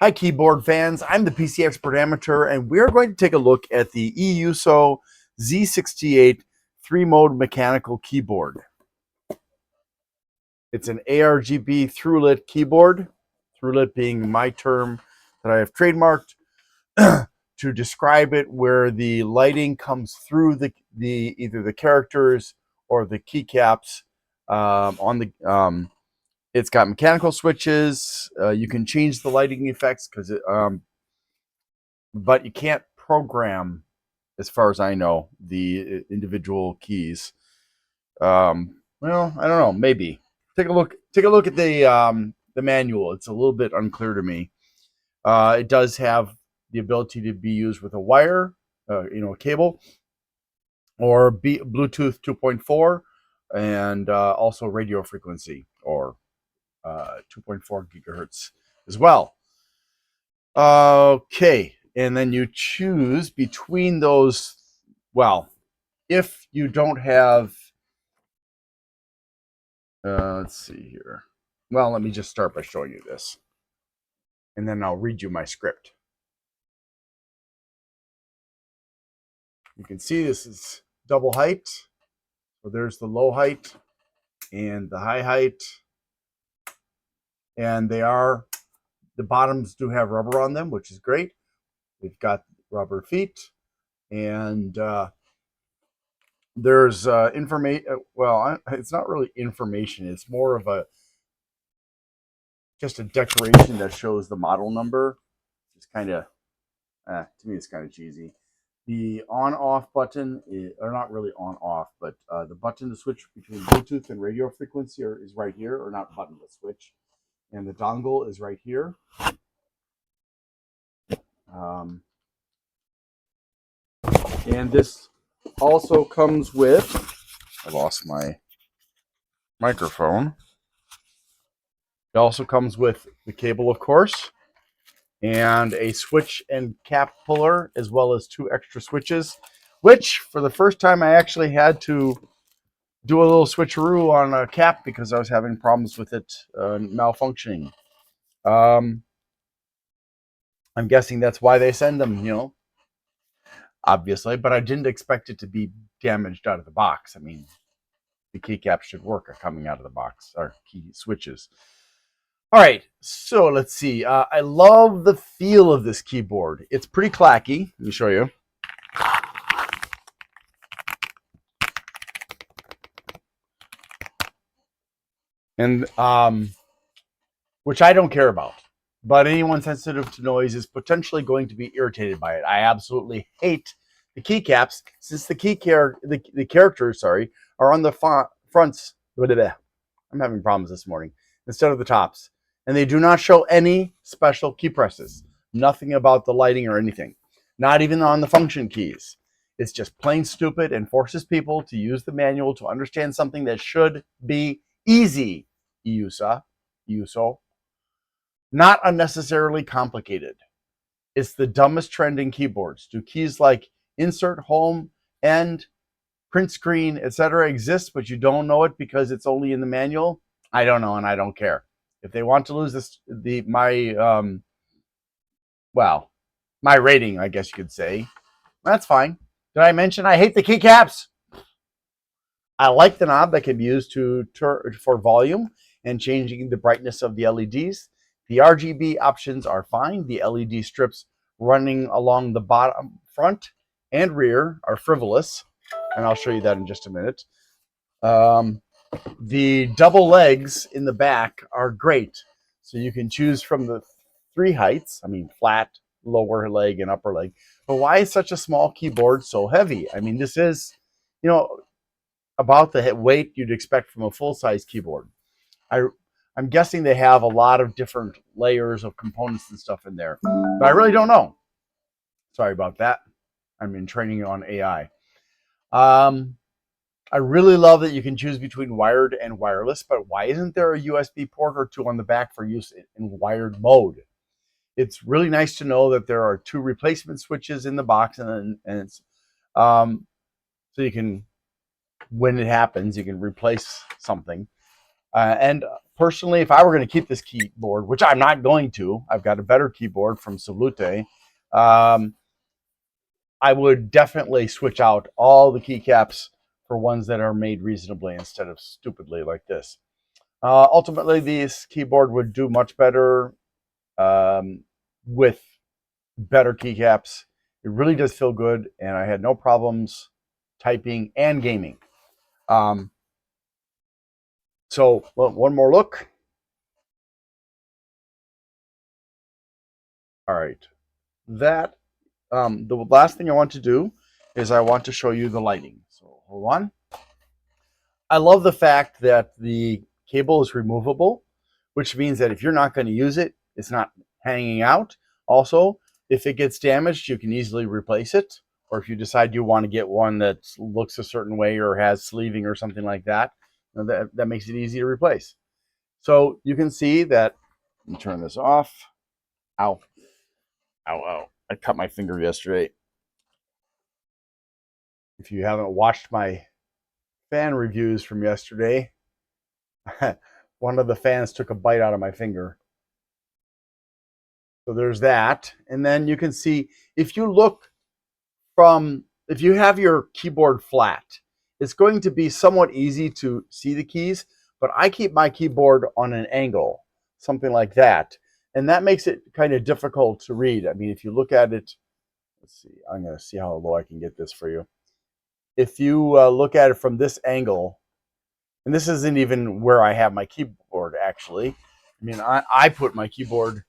Hi, keyboard fans. I'm the PC Expert Amateur, and we're going to take a look at the E-Yooso Z-68 three-mode mechanical keyboard. It's an RGB Thru-Lit keyboard, Thru-Lit being my term that I have trademarked to describe it, where the lighting comes through the either the characters or the keycaps on the It's got mechanical switches. You can change the lighting effects but you can't program, as far as I know, the individual keys. Well, I don't know. Maybe take a look. Take a look at the manual. It's a little bit unclear to me. It does have the ability to be used with a wire, a cable, or Bluetooth 2.4, and also radio frequency, or 2.4 gigahertz as well. Okay, and then you choose between those. Well, if you don't have, let's see here. Well, let me just start by showing you this, and then I'll read you my script. You can see this is double height. So there's the low height and the high height, and the bottoms do have rubber on them, which is great. They've got rubber feet, and there's information. Well, it's not really information. It's more of just a decoration that shows the model number. It's kind of, to me, it's kind of cheesy. The on-off button, or not really on-off, but the button to switch between Bluetooth and radio frequency is right here, or not button, but switch. And the dongle is right here. And this also comes with, I lost my microphone. It also comes with the cable, of course, and a switch and cap puller, as well as 2 extra switches, which for the first time I actually had to do a little switcheroo on a cap because I was having problems with it malfunctioning. I'm guessing that's why they send them, obviously, but I didn't expect it to be damaged out of the box. I mean, the keycaps should work coming out of the box, or key switches. All right, so let's see. I love the feel of this keyboard. It's pretty clacky. Let me show you. And which I don't care about, but anyone sensitive to noise is potentially going to be irritated by it. I absolutely hate the keycaps, since the characters, are on the fronts. I'm having problems this morning, instead of the tops, and they do not show any special key presses. Nothing about the lighting or anything, not even on the function keys. It's just plain stupid and forces people to use the manual to understand something that should be easy. E-Yooso, not unnecessarily complicated. It's the dumbest trend in keyboards. Do keys like insert, home, end, print screen, etc. exist, but you don't know it because it's only in the manual? I don't know, and I don't care. If they want to lose my rating, I guess you could say, that's fine. Did I mention I hate the keycaps? I like the knob that can be used for volume and changing the brightness of the LEDs. The RGB options are fine. The LED strips running along the bottom, front, and rear are frivolous, and I'll show you that in just a minute. The double legs in the back are great, so you can choose from the 3 heights. I mean, flat, lower leg, and upper leg. But why is such a small keyboard so heavy? I mean, this is, about the weight you'd expect from a full-size keyboard. I'm guessing they have a lot of different layers of components and stuff in there, but I really don't know. Sorry about that. I'm in training on AI. I really love that you can choose between wired and wireless, but why isn't there a USB port or 2 on the back for use in wired mode? It's really nice to know that there are 2 replacement switches in the box, and it's so you can, when it happens, you can replace something. And personally, if I were going to keep this keyboard, which I'm not going to, I've got a better keyboard from Thru-Lit. I would definitely switch out all the keycaps for ones that are made reasonably instead of stupidly like this. Ultimately, this keyboard would do much better with better keycaps. It really does feel good, and I had no problems typing and gaming. So one more look. All right, that the last thing I want to do is I want to show you the lighting. So hold on. I love the fact that the cable is removable, which means that if you're not going to use it, it's not hanging out. Also, if it gets damaged, you can easily replace it. Or if you decide you want to get one that looks a certain way or has sleeving or something like that, that makes it easy to replace. So you can see that, let me turn this off. Ow, ow, ow. I cut my finger yesterday. If you haven't watched my fan reviews from yesterday, one of the fans took a bite out of my finger. So there's that. And then you can see, if you look if you have your keyboard flat, it's going to be somewhat easy to see the keys, but I keep my keyboard on an angle, something like that. And that makes it kind of difficult to read. I mean, if you look at it, let's see, I'm going to see how low I can get this for you. If you look at it from this angle, and this isn't even where I have my keyboard actually. I mean, I put my keyboard,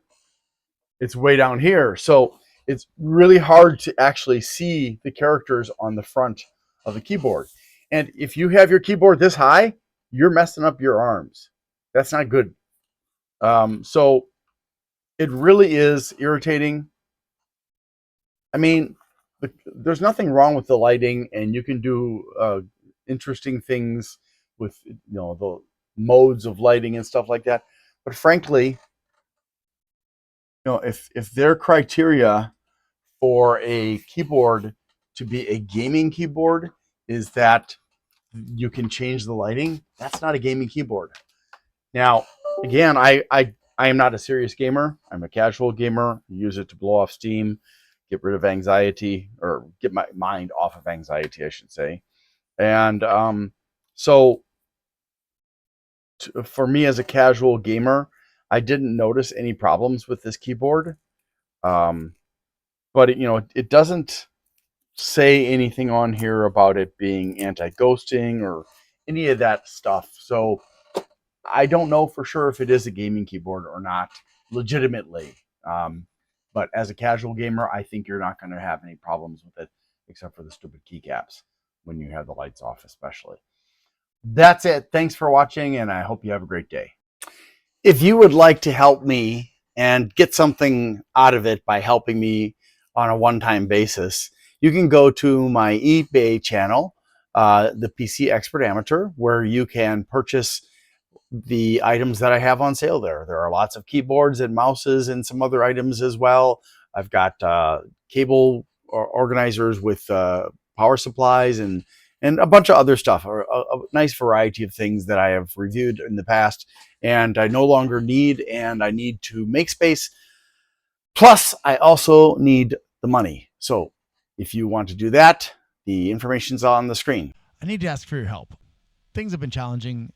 it's way down here. So it's really hard to actually see the characters on the front of the keyboard. And if you have your keyboard this high, you're messing up your arms. That's not good. So it really is irritating. I mean, there's nothing wrong with the lighting, and you can do interesting things with the modes of lighting and stuff like that. But frankly, if their criteria for a keyboard to be a gaming keyboard is that you can change the lighting, that's not a gaming keyboard. Now, again, I am not a serious gamer. I'm a casual gamer. I use it to blow off steam, get rid of anxiety, or get my mind off of anxiety, I should say. And so for me as a casual gamer, I didn't notice any problems with this keyboard. But it doesn't say anything on here about it being anti-ghosting or any of that stuff. So I don't know for sure if it is a gaming keyboard or not, legitimately. But as a casual gamer, I think you're not going to have any problems with it, except for the stupid keycaps when you have the lights off, especially. That's it. Thanks for watching, and I hope you have a great day. If you would like to help me and get something out of it by helping me on a one-time basis, you can go to my eBay channel, the PC Expert Amateur, where you can purchase the items that I have on sale there. There are lots of keyboards and mouses and some other items as well. I've got cable organizers with power supplies and a bunch of other stuff, or a nice variety of things that I have reviewed in the past and I no longer need, and I need to make space. Plus, I also need the money. So if you want to do that, the information's on the screen. I need to ask for your help. Things have been challenging.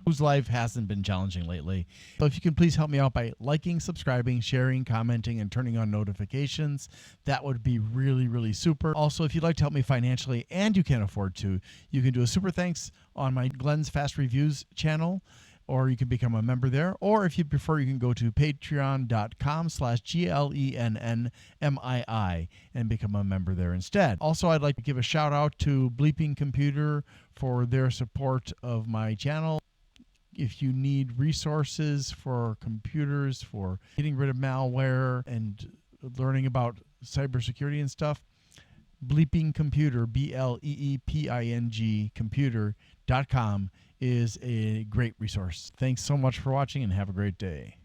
Whose life hasn't been challenging lately? So if you can please help me out by liking, subscribing, sharing, commenting, and turning on notifications, that would be really, really super. Also, if you'd like to help me financially and you can't afford to, you can do a super thanks on my Glenn's Fast Reviews channel, or you can become a member there. Or if you prefer, you can go to patreon.com/GLENNMII and become a member there instead. Also, I'd like to give a shout out to Bleeping Computer for their support of my channel. If you need resources for computers, for getting rid of malware and learning about cybersecurity and stuff, Bleeping Computer, BLEEPING computer.com is a great resource. Thanks so much for watching and have a great day.